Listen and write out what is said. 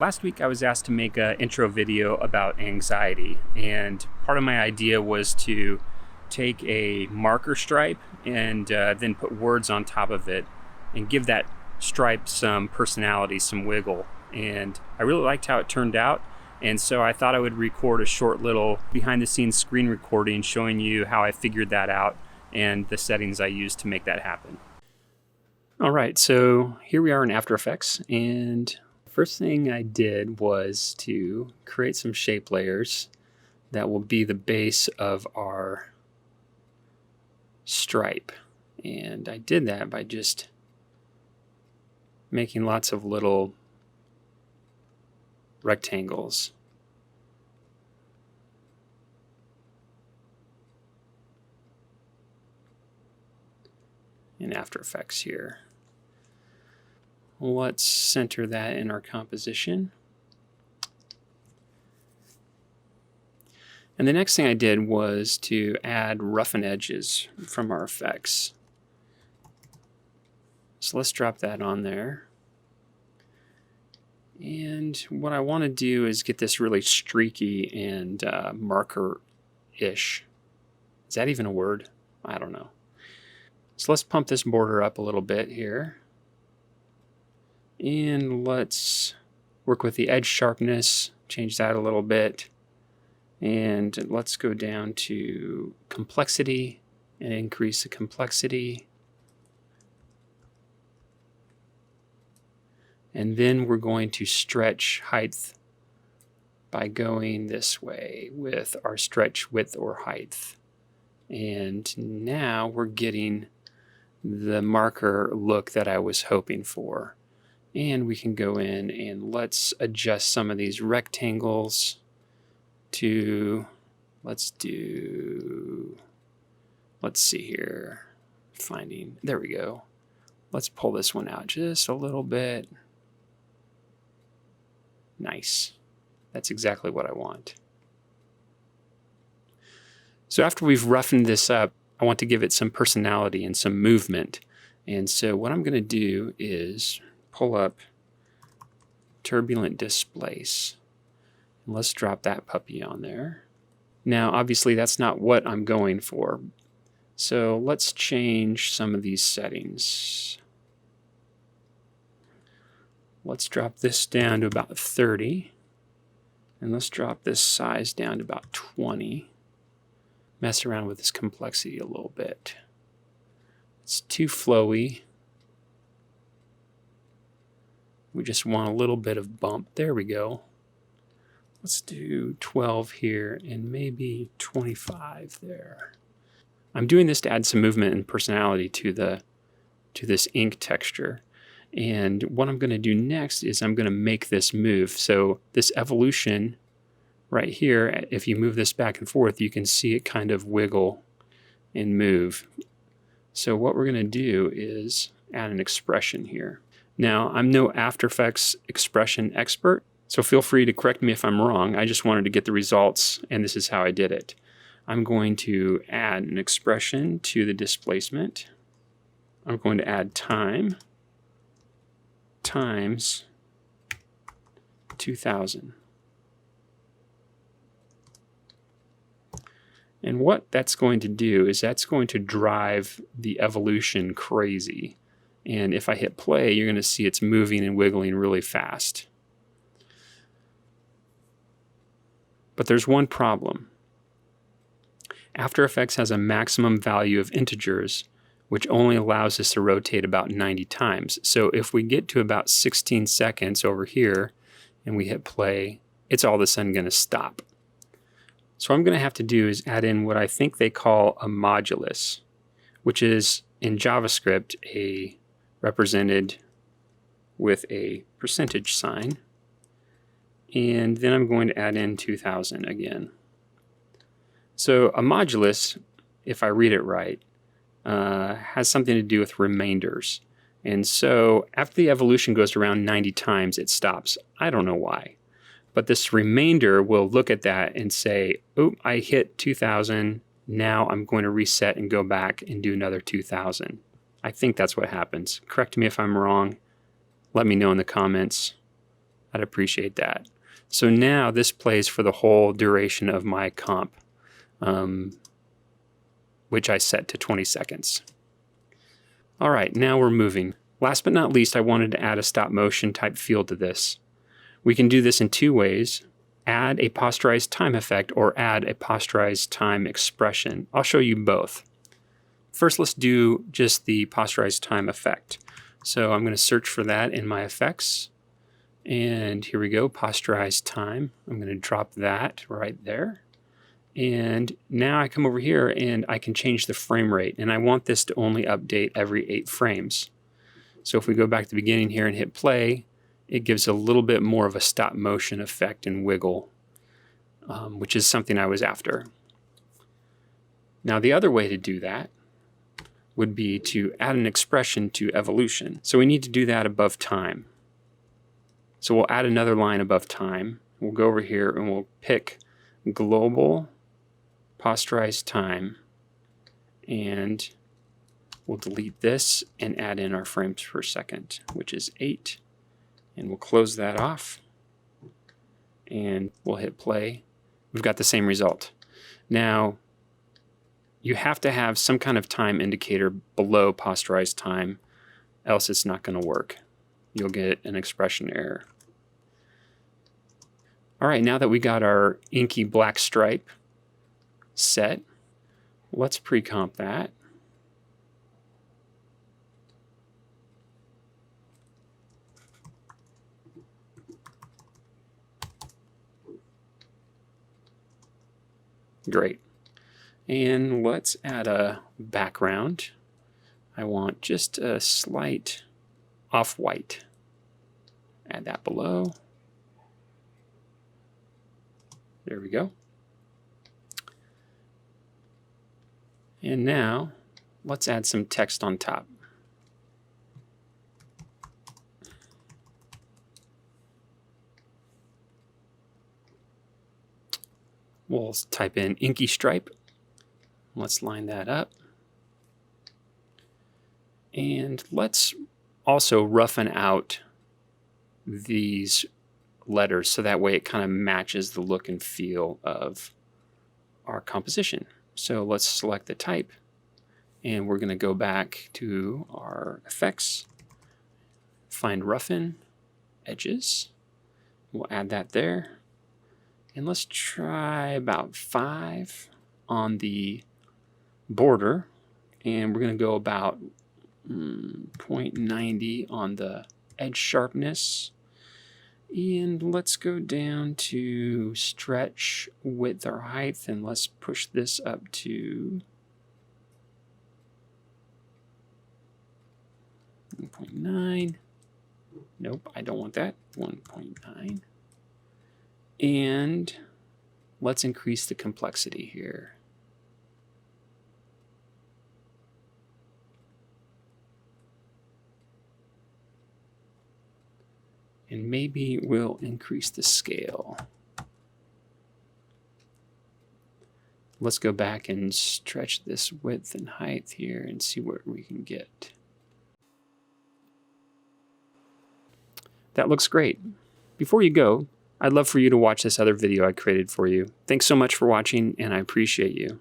Last week I was asked to make an intro video about anxiety, and part of my idea was to take a marker stripe and then put words on top of it and give that stripe some personality, some wiggle. And I really liked how it turned out, and so I thought I would record a short little behind the scenes screen recording showing you how I figured that out and the settings I used to make that happen. All right, so here we are in After Effects, and first thing I did was to create some shape layers that will be the base of our stripe. And I did that by just making lots of little rectangles. In After Effects here. Let's center that in our composition. And the next thing I did was to add roughen edges from our effects. So let's drop that on there. And what I want to do is get this really streaky and marker-ish. Is that even a word? I don't know. So let's pump this border up a little bit here. And let's work with the edge sharpness, change that a little bit. And let's go down to complexity and increase the complexity. And then we're going to stretch height by going this way with our stretch width or height. And now we're getting the marker look that I was hoping for. And we can go in and let's adjust some of these rectangles to, let's see here, there we go. Let's pull this one out just a little bit. Nice. That's exactly what I want. So after we've roughened this up, I want to give it some personality and some movement. And so what I'm going to do is pull up turbulent displace. And let's drop that puppy on there. Now, obviously, that's not what I'm going for. So let's change some of these settings. Let's drop this down to about 30. And let's drop this size down to about 20. Mess around with this complexity a little bit. It's too flowy. We just want a little bit of bump. There we go. Let's do 12 here and maybe 25 there. I'm doing this to add some movement and personality to this ink texture. And what I'm going to do next is I'm going to make this move. So this evolution right here, if you move this back and forth, you can see it kind of wiggle and move. So what we're going to do is add an expression here. Now, I'm no After Effects expression expert, so feel free to correct me if I'm wrong. I just wanted to get the results, and this is how I did it. I'm going to add an expression to the displacement. I'm going to add time times 2000. And what that's going to do is that's going to drive the evolution crazy. And if I hit play, you're going to see it's moving and wiggling really fast. But there's one problem. After Effects has a maximum value of integers, which only allows us to rotate about 90 times. So if we get to about 16 seconds over here and we hit play, it's all of a sudden going to stop. So what I'm going to have to do is add in what I think they call a modulus, which is in JavaScript represented with a percentage sign. And then I'm going to add in 2000 again. So a modulus, if I read it right, has something to do with remainders. And so after the evolution goes around 90 times, it stops. I don't know why. But this remainder will look at that and say, oh, I hit 2000. Now I'm going to reset and go back and do another 2000. I think that's what happens. Correct me if I'm wrong. Let me know in the comments. I'd appreciate that. So now this plays for the whole duration of my comp, which I set to 20 seconds. All right, now we're moving. Last but not least, I wanted to add a stop motion type feel to this. We can do this in two ways. Add a posturized time effect or add a posturized time expression. I'll show you both. First, let's do just the posturized time effect. So I'm going to search for that in my effects. And here we go, posturized time. I'm going to drop that right there. And now I come over here and I can change the frame rate. And I want this to only update every 8 frames. So if we go back to the beginning here and hit play, it gives a little bit more of a stop motion effect and wiggle, which is something I was after. Now the other way to do that would be to add an expression to evolution. So we need to do that above time. So we'll add another line above time. We'll go over here and we'll pick global posturized time, and we'll delete this and add in our frames per second, which is 8. And we'll close that off and we'll hit play. We've got the same result. Now, you have to have some kind of time indicator below posturized time, else it's not going to work. You'll get an expression error. All right, now that we got our inky black stripe set, let's pre-comp that. Great. And let's add a background. I want just a slight off-white. Add that below. There we go. And now let's add some text on top. We'll type in inky stripe. Let's line that up. And let's also roughen out these letters so that way it kind of matches the look and feel of our composition. So let's select the type, and we're going to go back to our effects, find roughen edges. We'll add that there. And let's try about 5 on the border, and we're going to go about 0.90 on the edge sharpness. And let's go down to stretch width or height, and let's push this up to 1.9. Nope, I don't want that. 1.9. And let's increase the complexity here. And maybe we'll increase the scale. Let's go back and stretch this width and height here and see what we can get. That looks great. Before you go, I'd love for you to watch this other video I created for you. Thanks so much for watching, and I appreciate you.